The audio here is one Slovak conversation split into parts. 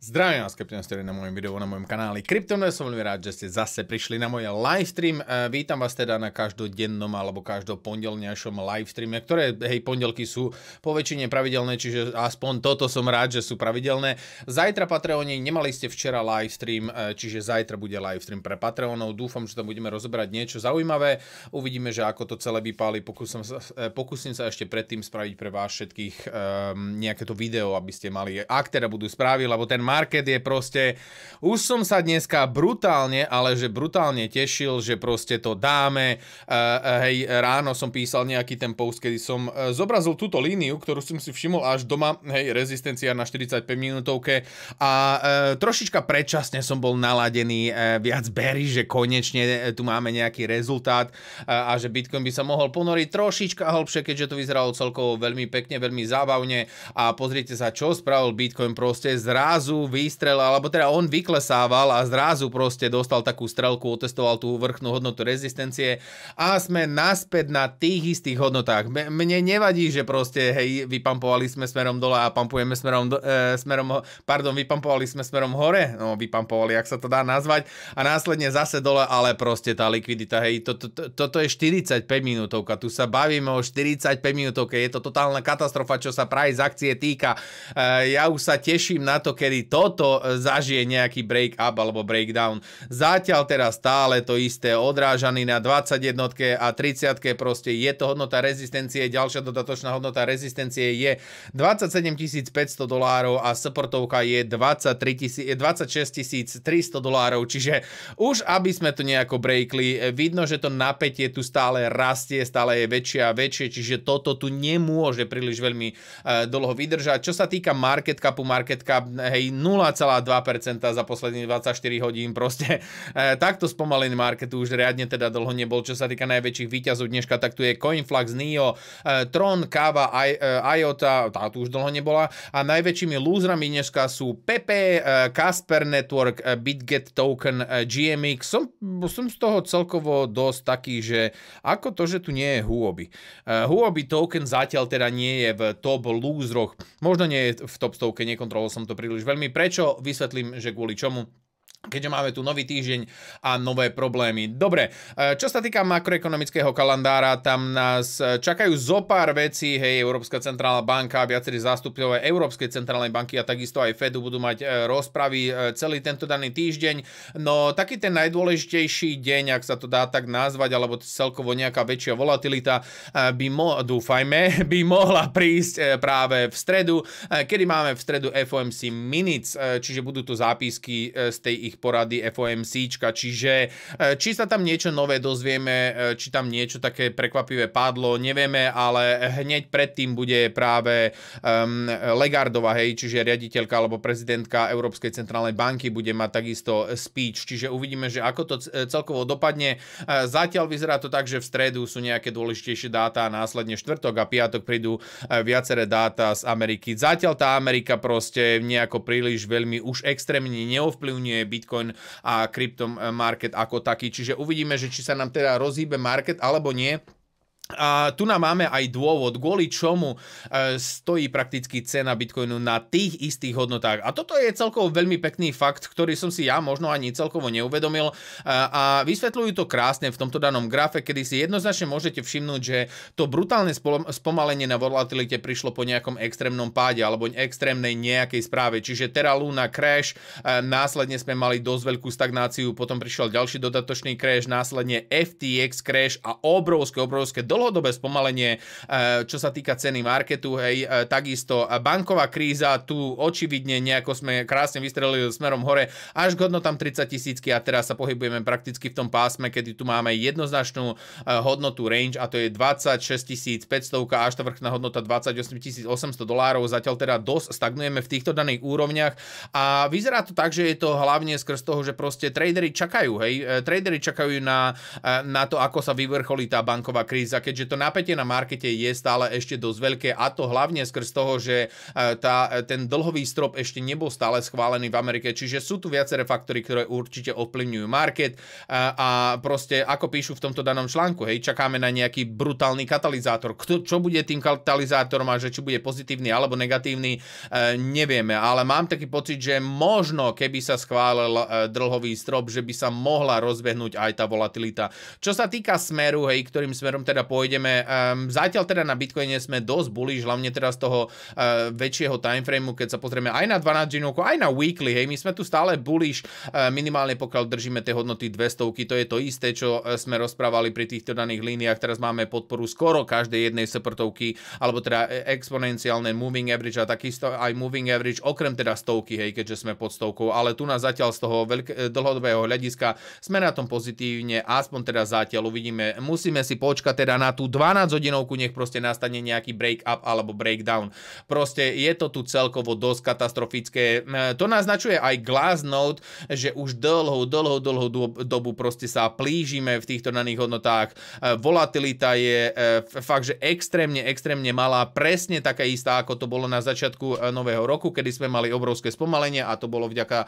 Zdravím vás, Captain Story na mojom videu, na mojom kanáli Kryptonet. Som veľmi rád, že ste zase prišli na môj livestream. Vítam vás teda na každodennom alebo každopondelňajšom livestreame, ktoré, pondelky sú po väčšine pravidelné, čiže aspoň toto som rád, že sú pravidelné. Zajtra Patreoni, nemali ste včera livestream, čiže zajtra bude livestream pre Patreonov. Dúfam, že tam budeme rozoberať niečo zaujímavé. Uvidíme, že ako to celé vypáli. Pokúsim sa ešte predtým spraviť pre vás všetkých nejaké to video, aby ste mali, ak teda budú správy, lebo ten market je proste, už som sa dneska brutálne, ale že brutálne tešil, že proste to dáme. Ráno som písal nejaký ten post, kedy som zobrazil túto líniu, ktorú som si všimol až doma, rezistencia na 45 minútovke a trošička predčasne som bol naladený viac bearish, že konečne tu máme nejaký rezultát a že Bitcoin by sa mohol ponoriť trošička hlbšie, keďže to vyzeralo celkovo veľmi pekne, veľmi zábavne a pozrite sa, čo spravil Bitcoin, proste zrazu výstrel, alebo teda on vyklesával a zrazu proste dostal takú strelku, otestoval tú vrchnú hodnotu rezistencie a sme naspäť na tých istých hodnotách. Mne nevadí, že proste, vypampovali sme smerom dole a pampujeme vypampovali sme smerom hore, no vypampovali, ak sa to dá nazvať, a následne zase dole, ale proste tá likvidita, toto je 45 minútovka, tu sa bavíme o 45 minútovke, je to totálna katastrofa, čo sa price akcie týka. Ja už sa teším na to, kedy toto zažije nejaký break up alebo breakdown. Zatiaľ teraz stále to isté, odrážaný na 21 a 30, proste je to hodnota rezistencie, ďalšia dodatočná hodnota rezistencie je $27 500 a supportovka je $26 300, čiže už aby sme to nejako breakli, vidno, že to napätie tu stále rastie, stále je väčšie a väčšie, čiže toto tu nemôže príliš veľmi dlho vydržať. Čo sa týka market capu, 0,2% za posledných 24 hodín, proste takto spomalený market už riadne teda dlho nebol. Čo sa týka najväčších výťazov dneška, tak tu je Coinflux, NIO, Tron, Kava, IOTA, tá tu už dlho nebola, a najväčšími lúzrami dneška sú Pepe, Casper Network, BitGet Token, GMX. Som z toho celkovo dosť taký, že ako to, že tu nie je Huobi. Huobi token zatiaľ teda nie je v top lúzroch, možno nie je v top stovke, nekontroloval som to príliš veľmi. Prečo? Vysvetlím, že kvôli čomu. Keďže máme tu nový týždeň a nové problémy. Dobre, čo sa týka makroekonomického kalendára, tam nás čakajú zopár vecí, Európska centrálna banka, viacerí zástupcovia Európskej centrálnej banky a takisto aj Fedu budú mať rozpravy celý tento daný týždeň. No taký ten najdôležitejší deň, ak sa to dá tak nazvať, alebo celkovo nejaká väčšia volatilita dúfajme, by mohla prísť práve v stredu, kedy máme v stredu FOMC minutes, čiže budú tu zápisky z tej ich porady FOMCčka, čiže či sa tam niečo nové dozvieme, či tam niečo také prekvapivé padlo, nevieme, ale hneď predtým bude práve Legardová, čiže riaditeľka alebo prezidentka Európskej centrálnej banky bude mať takisto speech, čiže uvidíme, že ako to celkovo dopadne. Zatiaľ vyzerá to tak, že v stredu sú nejaké dôležitejšie dáta a následne štvrtok a piatok prídu viaceré dáta z Ameriky. Zatiaľ tá Amerika proste nejako príliš veľmi už extrémne neovplyvňuje Bitcoin a crypto market ako taký. Čiže uvidíme, že či sa nám teda rozhýbe market alebo nie. A tu nám máme aj dôvod, kvôli čomu stojí prakticky cena Bitcoinu na tých istých hodnotách. A toto je celkovo veľmi pekný fakt, ktorý som si ja možno ani celkovo neuvedomil. A vysvetľujú to krásne v tomto danom grafe, kedy si jednoznačne môžete všimnúť, že to brutálne spomalenie na volatilite prišlo po nejakom extrémnom páde alebo extrémnej nejakej správe. Čiže Terra Luna crash, následne sme mali dosť veľkú stagnáciu, potom prišiel ďalší dodatočný crash, následne FTX crash a obrovské dlhodobé spomalenie, čo sa týka ceny marketu, takisto banková kríza, tu očividne nejako sme krásne vystrelili smerom hore až k hodnotám 30 000 a teraz sa pohybujeme prakticky v tom pásme, kedy tu máme jednoznačnú hodnotu range a to je 26 500 až tá vrchná hodnota $28 800. Zatiaľ teda dosť stagnujeme v týchto daných úrovniach a vyzerá to tak, že je to hlavne skrz toho, že proste tradery čakajú, tradery čakajú na to, ako sa vyvrcholí tá banková kríza, keďže to napätie na markete je stále ešte dosť veľké, a to hlavne skrz toho, že ten dlhový strop ešte nebol stále schválený v Amerike, čiže sú tu viaceré faktory, ktoré určite ovplyvňujú market a proste, ako píšu v tomto danom článku, hej, čakáme na nejaký brutálny katalizátor. Čo bude tým katalizátorom a že či bude pozitívny alebo negatívny, nevieme, ale mám taký pocit, že možno, keby sa schválil dlhový strop, že by sa mohla rozbehnúť aj tá volatilita. Čo sa týka smeru, hej, ktorým smerom teda pôjdeme, zatiaľ teda na Bitcoine sme dosť bullish, hlavne teda z toho väčšieho timeframeu, keď sa pozrieme aj na 12 dňovku, aj na weekly, hej, my sme tu stále bullish, minimálne pokiaľ držíme tie hodnoty 200, to je to isté, čo sme rozprávali pri týchto daných líniách, teraz máme podporu skoro každej jednej supportovky, alebo teda exponenciálne moving average a takisto aj moving average, okrem teda stovky, hej, keďže sme pod stovkou, ale tu na zatiaľ z toho dlhodobého hľadiska sme na tom pozitívne, aspoň teda zatiaľ uvidíme. Musíme si počkať teda na tú 12 hodinovku, nech proste nastane nejaký break up alebo breakdown. Proste je to tu celkovo dosť katastrofické. To naznačuje aj Glassnode, že už dlhú dobu proste sa plížime v týchto daných hodnotách. Volatilita je fakt, že extrémne malá, presne taká istá, ako to bolo na začiatku nového roku, kedy sme mali obrovské spomalenie, a to bolo vďaka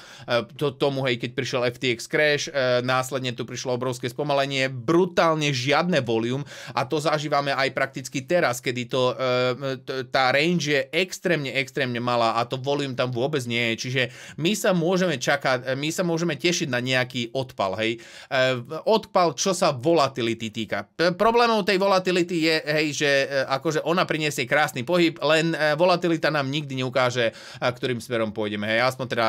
tomu, hej, keď prišiel FTX crash, následne tu prišlo obrovské spomalenie, brutálne žiadne volume, a to zažívame aj prakticky teraz, kedy tá range je extrémne malá a to volume tam vôbec nie je, čiže my sa môžeme tešiť na nejaký odpal, hej. Odpal, čo sa volatility týka. Problémom tej volatility je, hej, že akože ona priniesie krásny pohyb, len volatilita nám nikdy neukáže, ktorým smerom pôjdeme, hej. Aspoň teda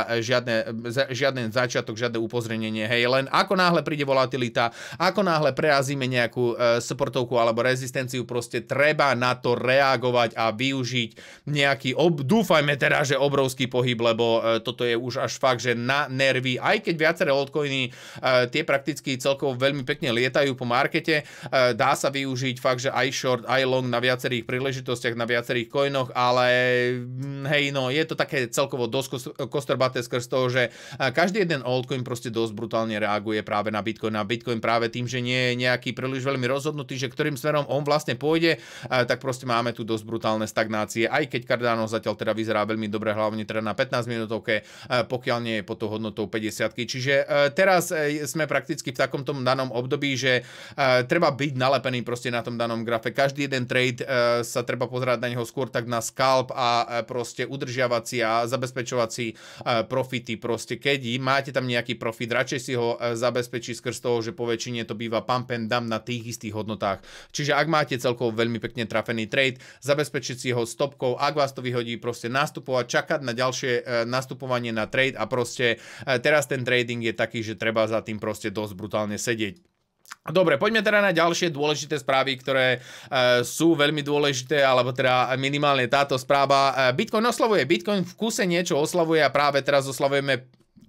žiadny začiatok, žiadne upozornenie, hej. Len ako náhle príde volatilita, ako náhle prerazíme nejakú supportovku alebo rezistenciu, proste treba na to reagovať a využiť nejaký, dúfajme teda, že obrovský pohyb, lebo toto je už až fakt, že na nervy, aj keď viaceré altcoiny, tie prakticky celkovo veľmi pekne lietajú po markete, dá sa využiť fakt, že aj short, aj long na viacerých príležitostiach, na viacerých coinoch, ale hej, no, je to také celkovo dosť kostrbaté skrz toho, že každý jeden altcoin proste dosť brutálne reaguje práve na Bitcoin. A Bitcoin práve tým, že nie je nejaký príliš veľmi rozhodnutý, že ktorým smerom on vlastne pôjde, tak proste máme tu dosť brutálne stagnácie, aj keď Cardano zatiaľ teda vyzerá veľmi dobre, hlavne teda na 15 minútovke, pokiaľ nie je pod tou hodnotou 50. Čiže teraz sme prakticky v takomto danom období, že treba byť nalepený proste na tom danom grafe. Každý jeden trade sa treba pozerať na neho skôr tak na scalp a proste udržiavať si a zabezpečovať si profity. Proste keď máte tam nejaký profit, radšej si ho zabezpečí skrz toho, že po väčšine to býva pump and dump na tých istých hodnotách. Čiže ak máte celkovo veľmi pekne trafený trade, zabezpečiť si ho stopkou, ak vás to vyhodí, proste nastupovať, čakať na ďalšie nastupovanie na trade a proste teraz ten trading je taký, že treba za tým proste dosť brutálne sedieť. Dobre, poďme teda na ďalšie dôležité správy, ktoré sú veľmi dôležité, alebo teda minimálne táto správa. Bitcoin oslavuje, Bitcoin v kuse niečo oslavuje a práve teraz oslavujeme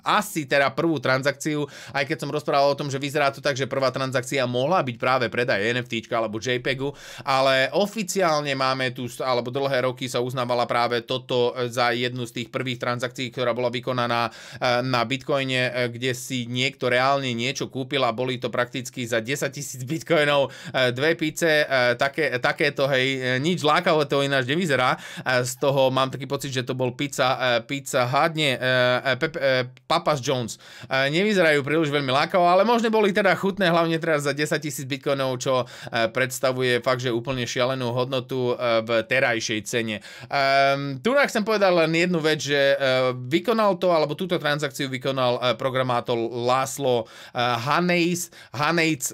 asi teda prvú transakciu, aj keď som rozprával o tom, že vyzerá to tak, že prvá transakcia mohla byť práve predaj NFTčka alebo JPEGu, ale oficiálne máme tu, alebo dlhé roky sa uznávala práve toto za jednu z tých prvých transakcií, ktorá bola vykonaná na Bitcoine, kde si niekto reálne niečo kúpil a boli to prakticky za 10 000 bitcoinov dve pizze, takéto, hej, nič lákavé to ináč nevyzerá, z toho mám taký pocit, že to bol pizza Hut, nie, Papa's Jones. Nevyzerajú príliš veľmi lákavo, ale možno boli teda chutné, hlavne teraz za 10 000 bitcoinov, čo predstavuje fakt, že úplne šialenú hodnotu v terajšej cene. Tu chcem povedať len jednu vec, že vykonal to, alebo túto transakciu vykonal programátor László Hanejc,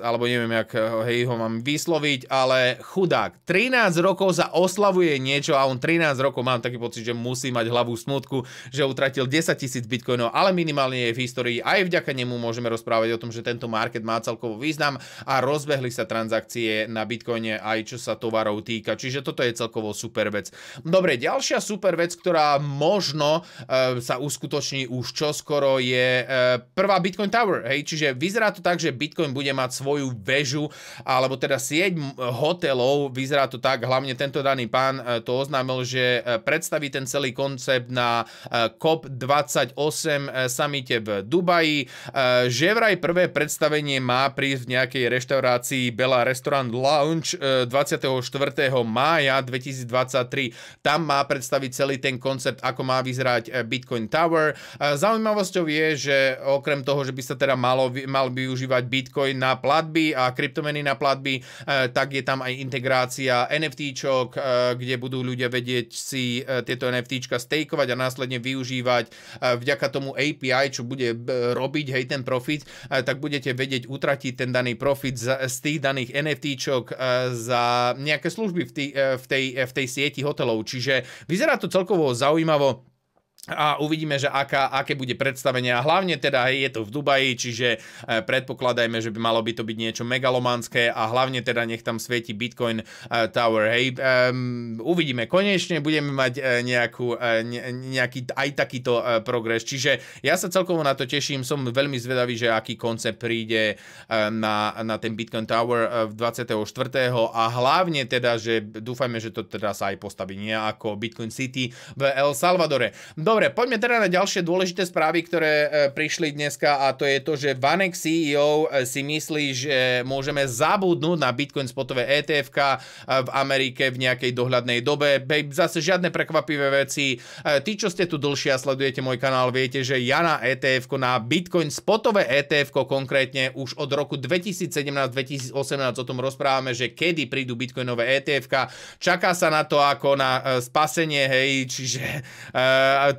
alebo neviem, jak ho mám vysloviť, ale chudák. 13 rokov sa oslavuje niečo a on 13 rokov, mám taký pocit, že musí mať hlavu smutku, že utratil 10 000 bitcoinov, ale minimálne je v histórii. Aj vďaka nemu môžeme rozprávať o tom, že tento market má celkovo význam a rozbehli sa transakcie na Bitcoine aj čo sa tovarov týka. Čiže toto je celkovo super vec. Dobre, ďalšia super vec, ktorá možno sa uskutoční už čoskoro, je prvá Bitcoin Tower. Hej? Čiže vyzerá to tak, že Bitcoin bude mať svoju väžu, alebo teda sieť hotelov. Vyzerá to tak, hlavne tento daný pán to oznámil, že predstaví ten celý koncept na COP28 samite v Dubaji, že vraj prvé predstavenie má prísť v nejakej reštaurácii Bella Restaurant Lounge 24. mája 2023. Tam má predstaviť celý ten koncept, ako má vyzerať Bitcoin Tower. Zaujímavosťou je, že okrem toho, že by sa teda mal využívať Bitcoin na platby a kryptomeny na platby, tak je tam aj integrácia NFTčok, kde budú ľudia vedieť si tieto NFTčka stakeovať a následne využívať vďaka tomu API, čo bude robiť, hej, ten profit, tak budete vedieť utratiť ten daný profit z tých daných NFTčok za nejaké služby v tej sieti hotelov. Čiže vyzerá to celkovo zaujímavo. A uvidíme, že aké bude predstavenie. A hlavne teda je to v Dubaji, čiže predpokladajme, že by malo by to byť niečo megalomanské a hlavne teda nech tam svieti Bitcoin Tower. Hej, uvidíme. Konečne budeme mať nejaký aj takýto progres. Čiže ja sa celkovo na to teším. Som veľmi zvedavý, že aký koncept príde na ten Bitcoin Tower 24. A hlavne teda, že dúfajme, že to teda sa aj postaví nie ako Bitcoin City v El Salvadore. Dobre, poďme teda na ďalšie dôležité správy, ktoré prišli dneska, a to je to, že Vanek CEO si myslí, že môžeme zabudnúť na Bitcoin spotové ETF-ka v Amerike v nejakej dohľadnej dobe. Zase žiadne prekvapivé veci. Tí, čo ste tu dlhšie a sledujete môj kanál, viete, že ja na ETF-ko, na Bitcoin spotové ETF-ko konkrétne už od roku 2017-2018 o tom rozprávame, že kedy prídu Bitcoinové ETF-ka. Čaká sa na to ako na spasenie, hej, čiže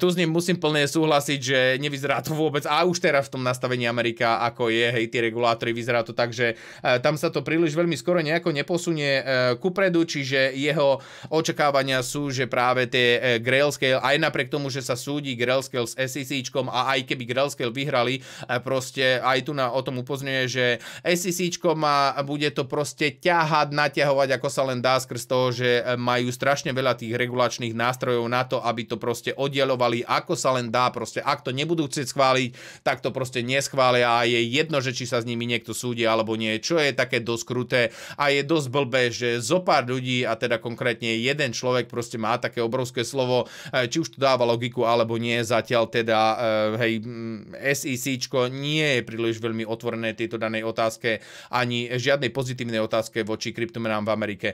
tu s ním musím plne súhlasiť, že nevyzerá to vôbec, a už teraz v tom nastavení Amerika, ako je, hej, tí regulátori, vyzerá to tak, že tam sa to príliš veľmi skoro nejako neposunie kupredu, čiže jeho očakávania sú, že práve tie Grayscale, aj napriek tomu, že sa súdi Grayscale s SECčkom, a aj keby Grayscale vyhrali, proste aj tu o tom upozorňuje, že SECčko bude to proste naťahovať, ako sa len dá, skrz toho, že majú strašne veľa tých regulačných nástrojov na to, aby to proste oddielovali, ako sa len dá. Proste ak to nebudú chcieť schváliť, tak to proste neschvália a je jedno, že či sa s nimi niekto súdi alebo nie, čo je také dosť kruté a je dosť blbé, že zopár ľudí, a teda konkrétne jeden človek proste má také obrovské slovo, či už to dáva logiku alebo nie. Zatiaľ teda hej, SECčko nie je príliš veľmi otvorené tejto danej otázke, ani žiadnej pozitívnej otázke voči kryptomenám v Amerike.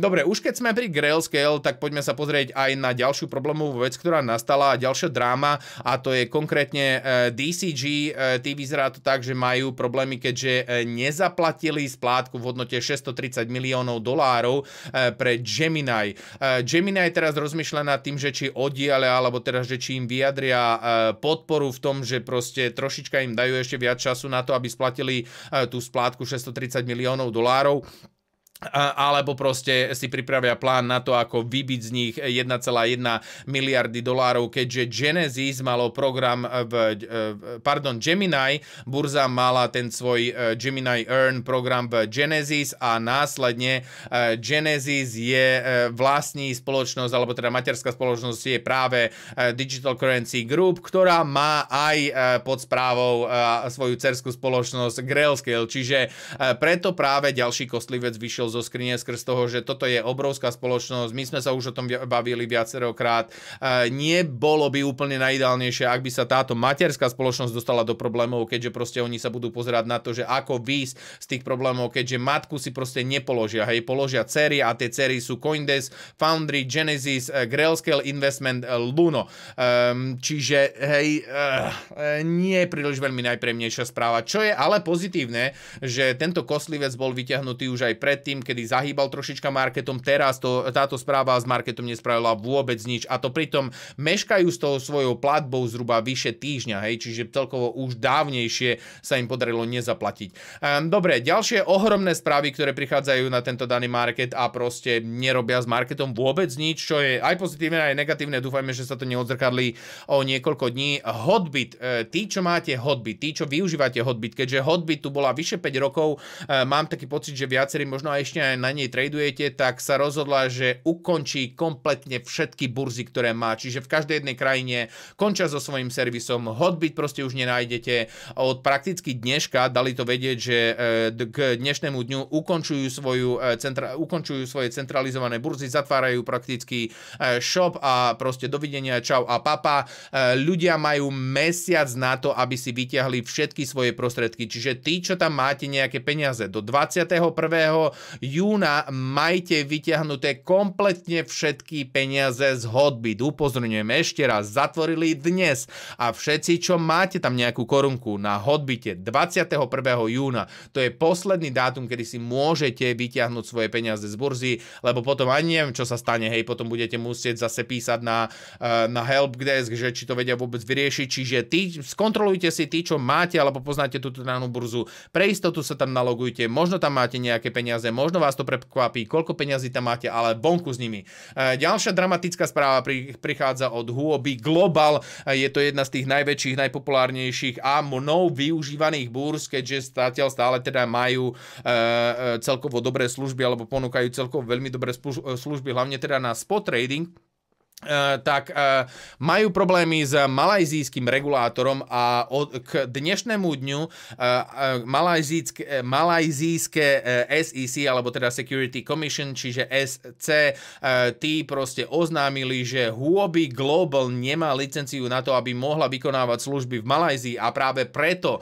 Dobre, už keď sme pri Grayscale, tak poďme sa pozrieť aj na ďalšiu problémovú vec, ktorá nastala, ďalšia dráma, a to je konkrétne DCG. Tí vyzerá to tak, že majú problémy, keďže nezaplatili splátku v hodnote $630 miliónov pre Gemini. Gemini teraz rozmýšľa nad tým, že či oddielia, alebo teda, že či im vyjadria podporu v tom, že proste trošička im dajú ešte viac času na to, aby splatili tú splátku $630 miliónov, alebo proste si pripravia plán na to, ako vybiť z nich 1,1 miliardy dolárov, keďže Genesis malo program Gemini, burza mala ten svoj Gemini Earn program v Genesis, a následne Genesis vlastní spoločnosť, alebo teda materská spoločnosť je práve Digital Currency Group, ktorá má aj pod správou svoju dcerskú spoločnosť Grayscale, čiže preto práve ďalší kostlivec vyšiel zo skrine skrz toho, že toto je obrovská spoločnosť. My sme sa už o tom bavili viacerokrát. Nebolo by úplne najideálnejšie, ak by sa táto materská spoločnosť dostala do problémov, keďže proste oni sa budú pozerať na to, že ako výjsť z tých problémov, keďže matku si proste nepoložia. Hej, položia dcery, a tie dcery sú Coindesk, Foundry, Genesis, Grayscale Investment, Luno. Čiže hej, nie je príliš veľmi najpríjemnejšia správa. Čo je ale pozitívne, že tento kostlivec bol vyťahnutý už aj predtým, kedy zahýbal trošička marketom. Teraz táto správa s marketom nespravila vôbec nič, a to pritom meškajú s tou svojou platbou zhruba vyše týždňa, hej, čiže celkovo už dávnejšie sa im podarilo nezaplatiť. Dobre, ďalšie ohromné správy, ktoré prichádzajú na tento daný market a proste nerobia s marketom vôbec nič, čo je aj pozitívne, aj negatívne. Dúfajme, že sa to neodzrkadlí o niekoľko dní. Hotbit, tí, čo máte Hotbit, tí, čo využívate Hotbit, keďže Hotbit tu bola vyše 5 rokov, mám taký pocit, že viacerí možno aj ešte aj na nej tradujete, tak sa rozhodla, že ukončí kompletne všetky burzy, ktoré má. Čiže v každej jednej krajine končia so svojím servisom. Hotbit proste už nenájdete. Od prakticky dneška dali to vedieť, že k dnešnému dňu ukončujú svoje centralizované burzy, zatvárajú prakticky shop a proste dovidenia, čau a papa. Ľudia majú mesiac na to, aby si vyťahli všetky svoje prostriedky. Čiže tí, čo tam máte nejaké peniaze, do 21. júna majte vyťahnuté kompletne všetky peniaze z Hotbit. Upozorňujem ešte raz, zatvorili dnes a všetci, čo máte tam nejakú korunku na Hotbite 21. júna, to je posledný dátum, kedy si môžete vyťahnuť svoje peniaze z burzy, lebo potom ani neviem, čo sa stane, hej, potom budete musieť zase písať na helpdesk, že či to vedia vôbec vyriešiť, čiže skontrolujte si tí, čo máte, alebo poznáte túto danú burzu, pre istotu sa tam nalogujte, možno tam máte nejaké peniaze, možno vás to prekvapí, koľko peňazí tam máte, ale vonku s nimi. Ďalšia dramatická správa prichádza od Huobi Global, je to jedna z tých najväčších, najpopulárnejších a mnou využívaných burz, keďže zatiaľ stále teda majú celkovo dobré služby, alebo ponúkajú celkovo veľmi dobré služby, hlavne teda na spot trading. Tak majú problémy s malajzijským regulátorom a k dnešnému dňu malajzijské SEC, alebo teda Security Commission, čiže SC, tí proste oznámili, že Huobi Global nemá licenciu na to, aby mohla vykonávať služby v Malajzii a práve preto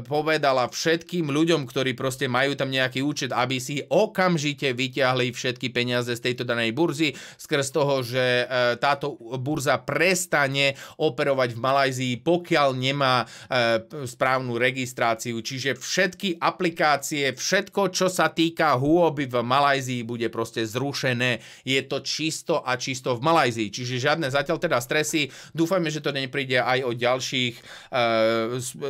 povedala všetkým ľuďom, ktorí proste majú tam nejaký účet, aby si okamžite vyťahli všetky peniaze z tejto danej burzy skrz toho, že táto burza prestane operovať v Malajzii, pokiaľ nemá správnu registráciu. Čiže všetky aplikácie, všetko, čo sa týka Huobi v Malajzii, bude proste zrušené. Je to čisto a čisto v Malajzii. Čiže žiadne zatiaľ teda stresy. Dúfajme, že to nepríde aj od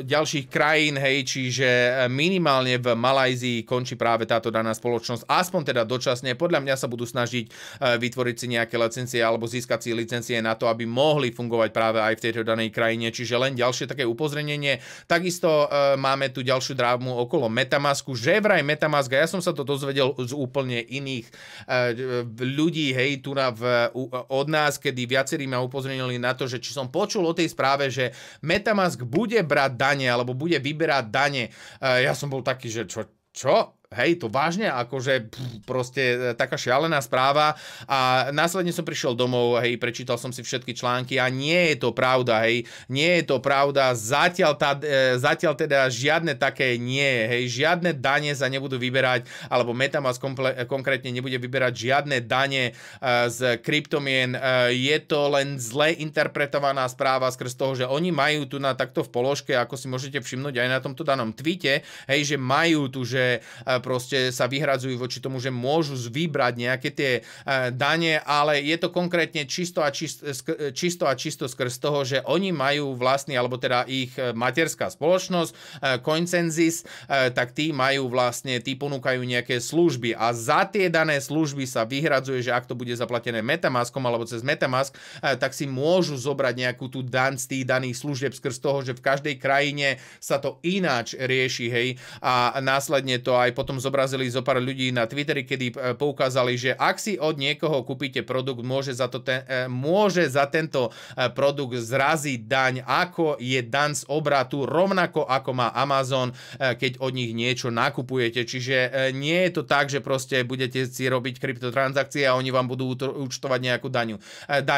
ďalších krajín, hej, čiže minimálne v Malajzii končí práve táto daná spoločnosť. Aspoň teda dočasne. Podľa mňa sa budú snažiť vytvoriť si nejaké licencie alebo získať si licencie na to, aby mohli fungovať práve aj v tejto danej krajine. Čiže len ďalšie také upozornenie. Takisto máme tu ďalšiu drámu okolo Metamasku, že vraj Metamask, a ja som sa to dozvedel z úplne iných ľudí, hej, tu od nás, kedy viacerí ma upozornili na to, že či som počul o tej správe, že Metamask bude brať dane, alebo bude vyberať dane. Ja som bol taký, že čo? Hej, to vážne, akože proste taká šialená správa a následne som prišiel domov, hej, prečítal som si všetky články a nie je to pravda, hej, nie je to pravda, zatiaľ teda žiadne také nie, hej, žiadne dane sa nebudú vyberať, alebo Metamask konkrétne nebude vyberať žiadne dane z kryptomien, je to len zle interpretovaná správa skrz toho, že oni majú tu na takto v položke, ako si môžete všimnúť aj na tomto danom tweete, hej, že majú tu, že proste sa vyhradzujú voči tomu, že môžu vybrať nejaké tie dane, ale je to konkrétne čisto a čisto skrz toho, že oni majú vlastný, alebo teda ich materská spoločnosť, CoinCensis, tak tí ponúkajú nejaké služby a za tie dané služby sa vyhradzuje, že ak to bude zaplatené Metamaskom alebo cez Metamask, tak si môžu zobrať nejakú tú daň z tých daných služieb skrz toho, že v každej krajine sa to ináč rieši, hej, a následne to aj potom zobrazili zo pár ľudí na Twitteri, kedy poukázali, že ak si od niekoho kúpite produkt, môže za tento produkt zraziť daň, ako je daň z obratu, rovnako ako má Amazon, keď od nich niečo nakupujete. Čiže nie je to tak, že proste budete si robiť kryptotransakcie a oni vám budú účtovať nejakú daň.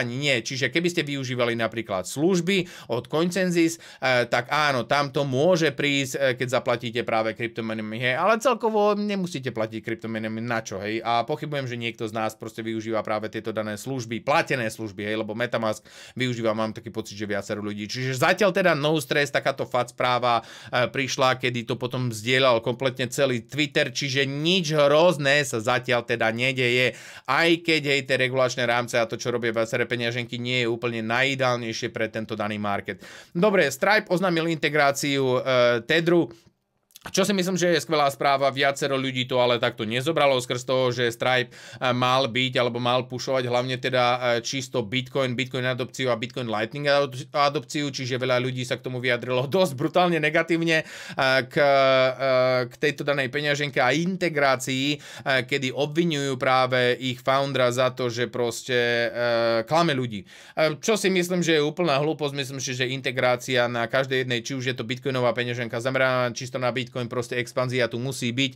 Nie. Čiže keby ste využívali napríklad služby od CoinCensis, tak áno, tam to môže prísť, keď zaplatíte práve kryptomenami. Hej. Ale celkovo nemusíte platiť kryptomenami na čo, hej. A pochybujem, že niekto z nás proste využíva práve tieto dané služby, platené služby, hej, lebo Metamask využíva, mám taký pocit, že viacero ľudí. Čiže zatiaľ teda no stress, takáto FAT správa prišla, kedy to potom zdieľal kompletne celý Twitter, čiže nič hrozné sa zatiaľ teda nedeje, aj keď, hej, tie regulačné rámce a to, čo robia viaceré peňaženky, nie je úplne najideálnejšie pre tento daný market. Dobre, Stripe oznámil integráciu Tedru. Čo si myslím, že je skvelá správa, viacero ľudí to ale takto nezobralo skrz toho, že Stripe mal byť alebo mal pušovať hlavne teda čisto Bitcoin adopciu a Bitcoin Lightning adopciu, čiže veľa ľudí sa k tomu vyjadrilo dosť brutálne negatívne k tejto danej peňaženke a integrácii, kedy obviňujú práve ich foundera za to, že proste klame ľudí. Čo si myslím, že je úplná hlúposť, myslím si, že integrácia na každej jednej, či už je to Bitcoinová peňaženka zameraná čisto na Bitcoin, proste expanzia tu musí byť.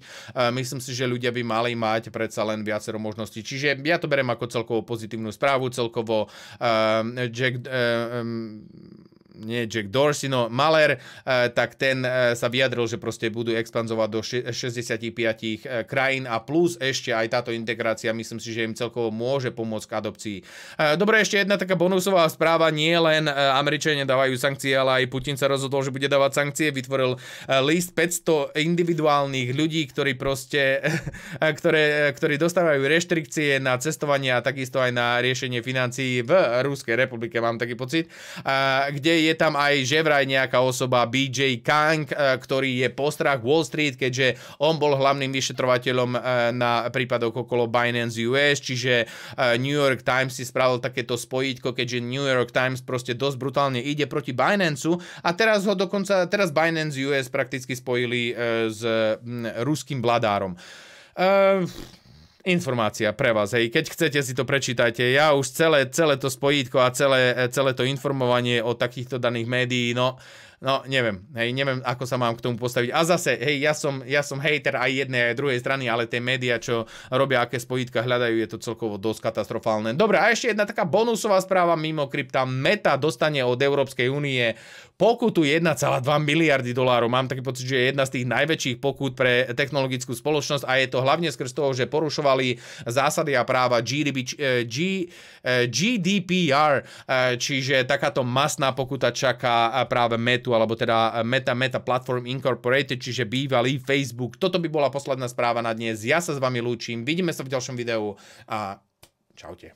Myslím si, že ľudia by mali mať predsa len viacero možností. Čiže ja to berem ako celkovo pozitívnu správu, celkovo Jack Dorsey, no Maler, tak ten sa vyjadril, že proste budú expanzovať do 65 krajín a plus ešte aj táto integrácia, myslím si, že im celkovo môže pomôcť k adopcii. Dobre, ešte jedna taká bonusová správa, nie len Američania dávajú sankcie, ale aj Putin sa rozhodol, že bude dávať sankcie, vytvoril list 500 individuálnych ľudí, ktorí proste, ktorí dostávajú reštrikcie na cestovanie a takisto aj na riešenie financií v Ruskej republike, mám taký pocit, kde je tam aj že vraj nejaká osoba BJ Kang, ktorý je postrach Wall Street, keďže on bol hlavným vyšetrovateľom na prípadoch okolo Binance US, čiže New York Times si spravil takéto spojítko, keďže New York Times proste dosť brutálne ide proti Binanceu a teraz Binance US prakticky spojili s ruským bladárom. Informácia pre vás, hej, keď chcete si to prečítajte, ja už celé to spojítko a celé to informovanie o takýchto daných médií, no neviem, ako sa mám k tomu postaviť. A zase, hej, ja som hejter aj jednej, aj druhej strany, ale tie médiá, čo robia, aké spojítka hľadajú, je to celkovo dosť katastrofálne. Dobre, a ešte jedna taká bonusová správa mimo krypta. Meta dostane od Európskej únie pokutu 1,2 miliardy dolárov. Mám taký pocit, že je jedna z tých najväčších pokút pre technologickú spoločnosť a je to hlavne skrz toho, že porušovali zásady a práva GDPR, čiže takáto masná pokuta čaká práve Metu, alebo teda Meta Platform Incorporated, čiže bývalý Facebook. Toto by bola posledná správa na dnes. Ja sa s vami lúčim, vidíme sa v ďalšom videu a čaute.